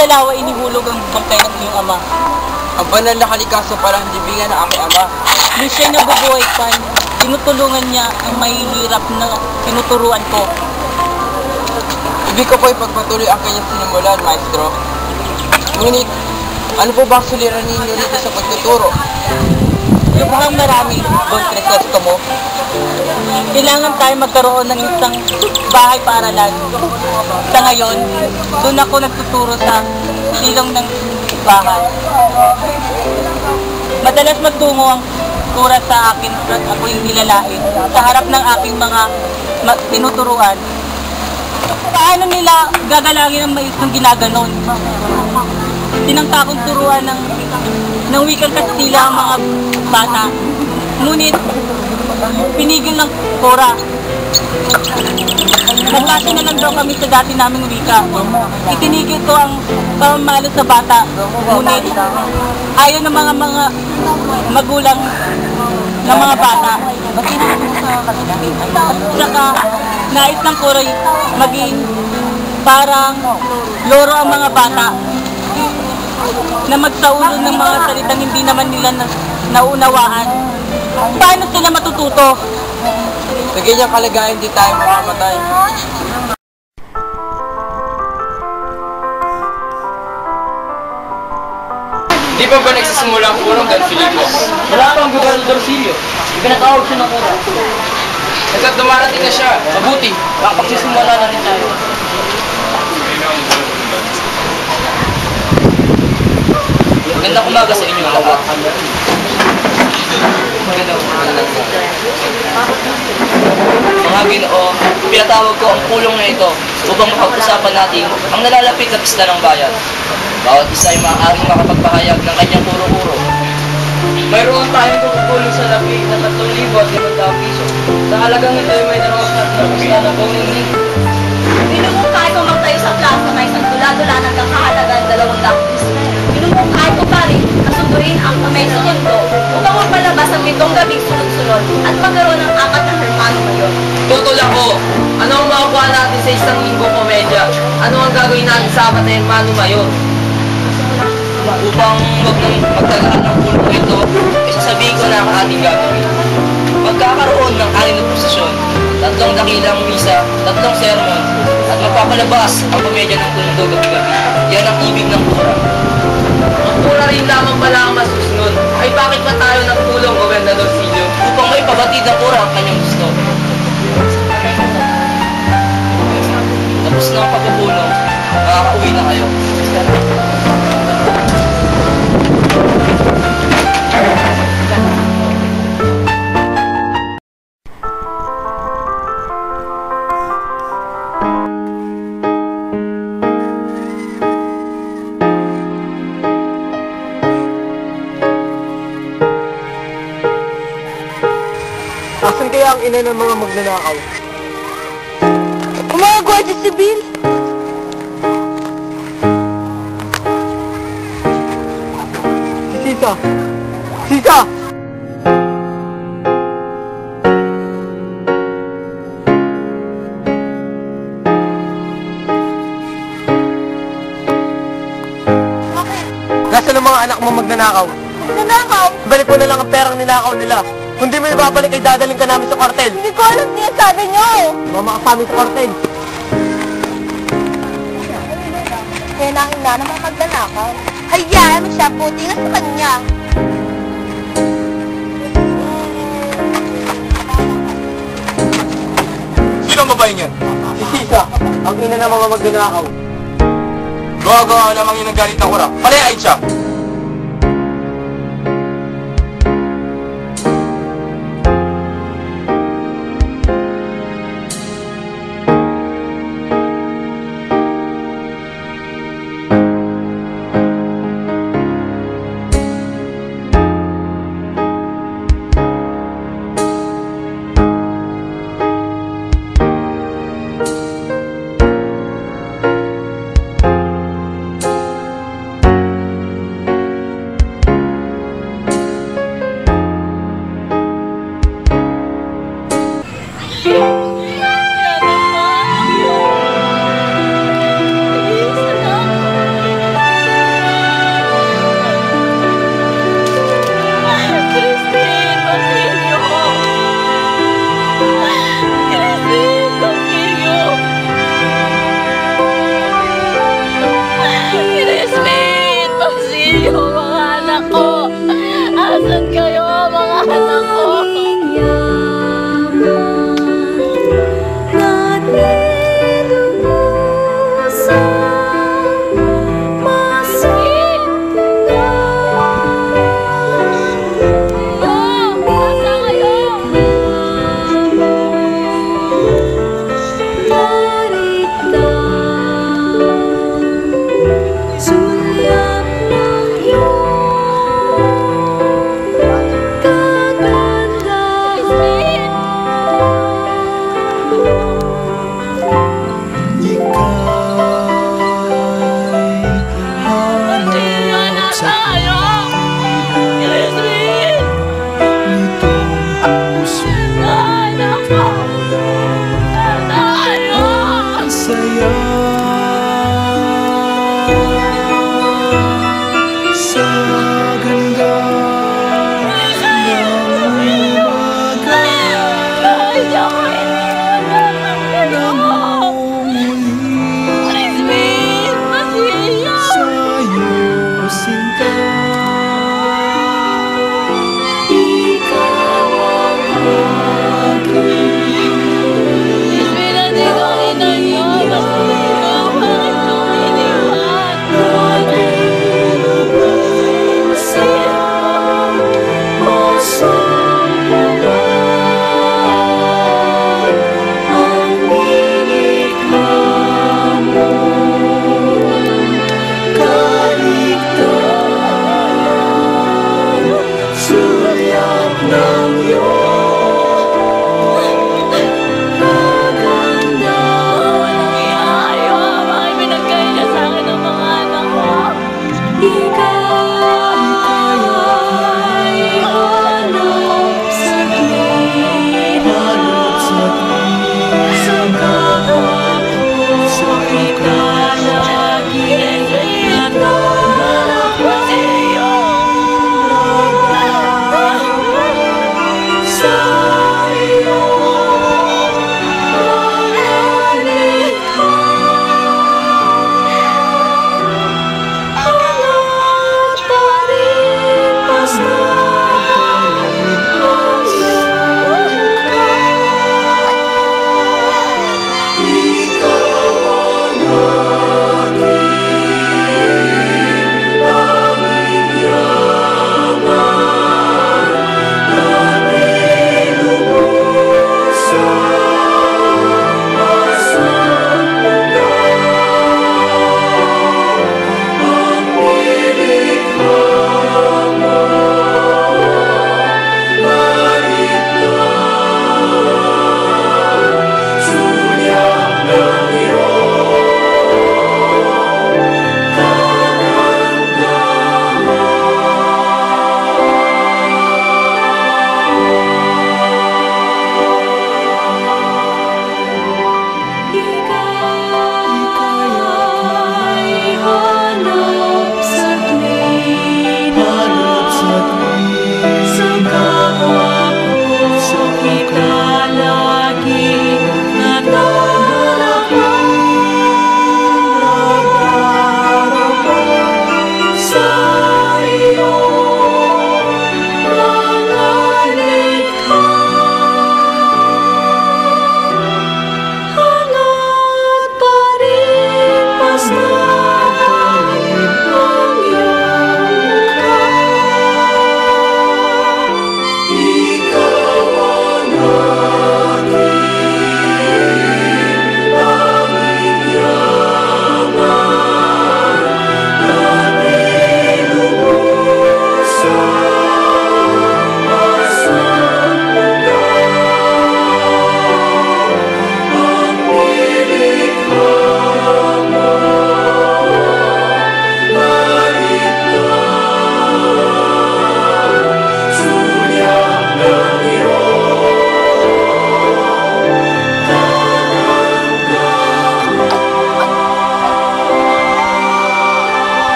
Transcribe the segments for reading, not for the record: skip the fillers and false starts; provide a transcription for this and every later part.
sa lawa inihulog ang bangkay ng iyong ama. Ang banal na kalikaso parang libingan ng aking ama. Nung siya'y nabubuhay pa, tinutulungan niya ang mahihirap na tinuturuan ko. Ibig ko po'y pagpatuloy ang kanyang sinimulan, Maestro. Ngunit, ano po ba ang suliranin ninyo rito sa pagtuturo? Lubhang marami, Don Crisostomo. Kailangan tayo magkaroon ng isang bahay paaralan. Sa ngayon, doon ako nagtuturo sa silong ng bahay. Madalas magtungo ang kura sa akin at ako'y nilalain sa harap ng aking mga tinuturuan. Paano nila gagalangin ang mais ng ginaganon? Tinangka kong turuan ng wikang Kastila ang mga bata. Ngunit, pinigil ng kora. Nagkasi na lang daw kami sa dati naming wika. Itinigil ko ang pamamalo sa bata. Ngunit, ayaw ng mga magulang ng mga bata. At saka, nais ng kora maging parang loro ang mga bata na magsaulo ng mga salitang hindi naman nila naunawaan. Paano sila matututo? Sa ganyang kalagayan, di tayo mamamatay. Di pa ba nagsisimula ang kurong, Don Filipo? Wala pa ang Gobernador Silio. Ipinatawag siya ng kura. At dumarating na siya. Mabuti, makapagsisimula na rin tayo. Magandang umaga sa inyo lahat. Mga Ginoo, pinatawag ko ang pulong na ito upang mapag-usapan natin ang nalalapit na pista ng bayan. Bawat isa ay maaaring makapagpahayag ng kanyang puro-puro. Mayroon tayong tutulong sa lapi na 3,500 piso. Sa halagang ito ay may narosat na pista ng bawang linggo. Minumungkay ko magtayo sa plaza na isang dula-dulanan ng kahalagang 200 piso. Minumungkay ko pa rin na sunduin ang kamay sa mundo upang magpalabas ang 7 gabing sunod-sunod at magkaroon ng 4 na hermano ngayon. Tutol ako. Ano ang makukuha natin sa 1,000 komedya? Ano ang gagawin natin sa 4 na hermano ngayon? Upang wag nang magtagaan ng pulong ito, isasabihin ko na ang ating gagawin. Magkakaroon ng 6 na posisyon, 3 dakilang misa, 3 sermon, at magpapalabas ang komedya ng mundo gabi-gabi. Yan ang ibig ng kura. Ang pura rin lamang pala ang masusunod. Ay bakit pa tayo nagtulong, Gobernador Silio? Upang may pabatid ng kura ang kanyang gusto. Tapos na ang pagpupulong, makakauwi na kayo. Asan kaya ang ina ng mga magnanakaw? Mga Gwardiya Sibil! Si Sisa! Sisa! Nasaan ang mga anak mo magnanakaw? Nanakaw! Balik mo na lang ang perang ninakaw nila. Kung di mo ibabalik ay dadaling ka namin sa kwartel. Hindi ko alam niya sabi niyo! Mama ka sa amin sa kwartel. Kaya na ang ina naman magnanakaw. Hayaan mo siya, puti nga sa kanya. Sino ang babae niyan? Si Sisa, ang ina ng mga magnanakaw. Gawa-gawa lamang yun ang galit ng kura. Palayain siya!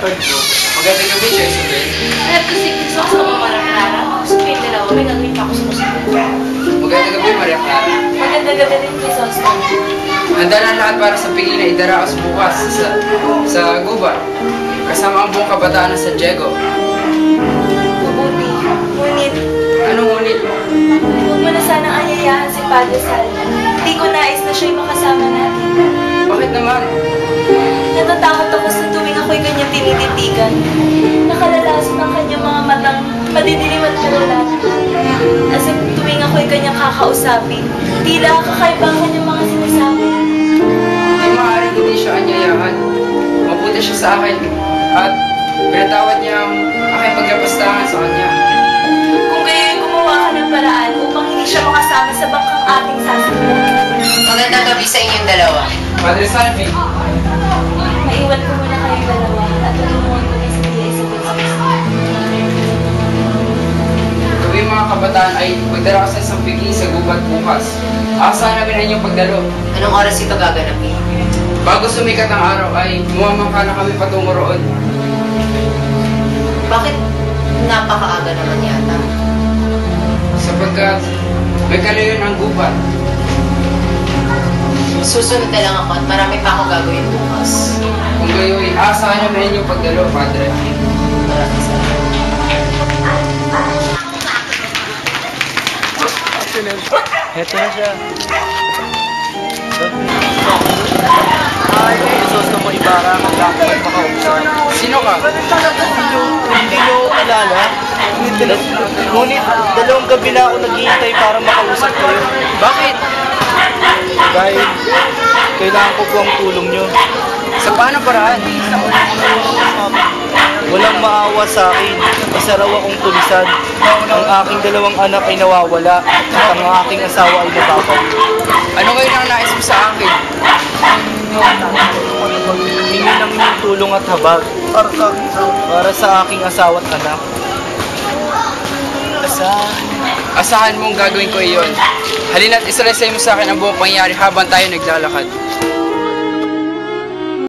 card ko. Magandang gabi, Sir Isabel. Alam ko si Kisos ako marang-rara. Gusto ko yung dalawa. May gagawin pa ako sa musikal. Magandang gabi, Maria Clara. Maganda gabi rin Kisos. Handa na lahat para sa piging na idaraos bukas sa gubat. Kasama ang buong kabataan ng San Diego. Mabuti. Ngunit, Anong ngunit? huwag mo na sanang ayayahan si Padre Salva. Hindi ko nais na siya'y makasama natin. Bakit naman? Natatakot ako sa tuwing ako'y kanyang tinititigan. Nakalalason ang kanyang mga matang madidilim at malulat. As in, tuwing ako'y kanyang kakausapin, tila kakaiba ang kanyang mga sinasabi. Hindi maaaring hindi siya anyayahan. Mabuti siya sa akin at pinatawad niya ang aking pagkapastangan sa kanya. Kung gayo'y gumawa ka ng paraan upang hindi siya makasama sa bangkang ating sasabihin. Magandang gabi sa inyong dalawa. Padre Salvi, Maiwan ko muna kayong dalawa at tutulungan ko ni si Tia Isabel sa kami mga kabataan ay magdaraos ng isang piging sa gubat bukas. Asahan namin ang inyong pagdalo. Anong oras ito gaganapin? Bago sumikat ang araw ay mumamangka na kami patungo roon. Bakit napakaaga naman yata? Sapagkat may kalayuan ang gubat. Susunod na lang ako at marami pa ako gagawin bukas. Kung gayoy, asahan namin ang inyong pagdalo, Padre. Maraming salamat. Heto na siya. Ay, Jesus na mo Ibarra, magkakaroon makausap. Sino ka? Hindi nyo kilala. Ngunit dalawang gabi na ako naghihintay para makausap kayo. Bakit? Dahil kailangan ko po ang tulong nyo. Sa paano paraan? Walang maawa sa akin. Isa raw akong tulisan. Ang aking dalawang anak ay nawawala at ang aking asawa ay nababaw. Ano kayo nang nais mo sa akin? Hingi ng inyong tulong at habag para sa aking asawa at anak. Asahan mong gagawin ko iyon. Halina't isalaysay mo sa akin ang buong pangyayari habang tayo naglalakad.